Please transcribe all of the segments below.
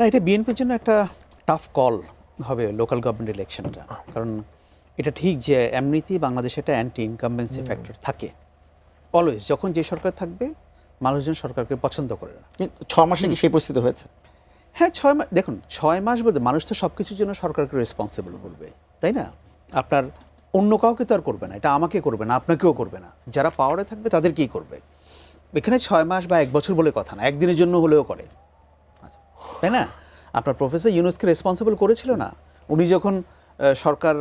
না, এটা বিএনপির জন্য একটা টাফ কল হবে লোকাল গভর্নমেন্ট ইলেকশনটা। কারণ এটা ঠিক যে এমনিতেই বাংলাদেশে একটা অ্যান্টি ইনকামবেন্সি ফ্যাক্টর থাকে অলওয়েজ। যখন যে সরকার থাকবে মানুষজন সরকারকে পছন্দ করে না। 6 মাসে কি সেই পরিস্থিতি হয়েছে? হ্যাঁ, 6 মাস। দেখুন, 6 মাস বলতে মানুষ তো সব কিছুর জন্য সরকারকে রেসপন্সিবল বলবে, তাই না? আপনার অন্য কাউকে তো আর করবে না, এটা আমাকে করবে না, আপনাকেও করবে না, যারা পাওয়ারে থাকবে তাদেরকেই করবে। এখানে 6 মাস বা 1 বছর বলে কথা না, একদিনের জন্য হলেও করে, তাই না? আপনার প্রফেসর ইউনূসকে রেসপন্সিবল করেছিল না? উনি যখন সরকার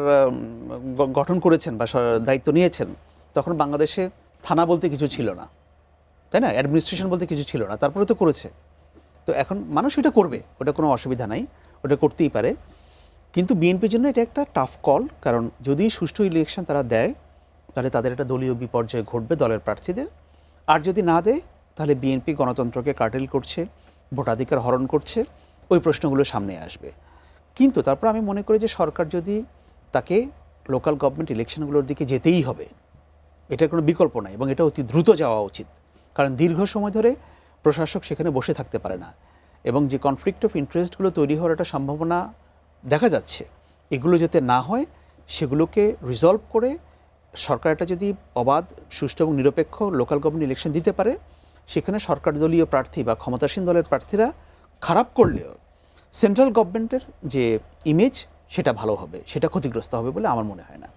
গঠন করেছেন বা দায়িত্ব নিয়েছেন, তখন বাংলাদেশে থানা বলতে কিছু ছিল না, তাই না? অ্যাডমিনিস্ট্রেশন বলতে কিছু ছিল না, তারপরে তো করেছে। তো এখন মানুষ এটা করবে, ওটা কোনো অসুবিধা নাই, ওটা করতেই পারে। কিন্তু বিএনপির জন্য এটা একটা টাফ কল, কারণ যদি সুষ্ঠু ইলেকশন তারা দেয় তাহলে তাদের একটা দলীয় বিপর্যয় ঘটবে দলের প্রার্থীদের। আর যদি না দেয় তাহলে বিএনপি গণতন্ত্রকে কার্টেল করছে, ভোটাধিকার হরণ করছে, ওই প্রশ্নগুলো সামনে আসবে। কিন্তু তারপর আমি মনে করি যে সরকার যদি তাকে লোকাল গভর্নমেন্ট ইলেকশনগুলোর দিকে যেতেই হবে, এটার কোনো বিকল্প নাই এবং এটা অতি দ্রুত যাওয়া উচিত। কারণ দীর্ঘ সময় ধরে প্রশাসক সেখানে বসে থাকতে পারে না এবং যে কনফ্লিক্ট অফ ইন্টারেস্টগুলো তৈরি হওয়ার একটা সম্ভাবনা দেখা যাচ্ছে, এগুলো যাতে না হয় সেগুলোকে রিজলভ করে সরকার একটা যদি অবাধ, সুষ্ঠু এবং নিরপেক্ষ লোকাল গভর্নমেন্ট ইলেকশন দিতে পারে, সেখানে সরকার দলীয় প্রার্থী বা ক্ষমতাসীন দলের প্রার্থীরা খারাপ করলেও সেন্ট্রাল গভর্নমেন্টের যে ইমেজ সেটা ভালো হবে, সেটা ক্ষতিগ্রস্ত হবে বলে আমার মনে হয় না।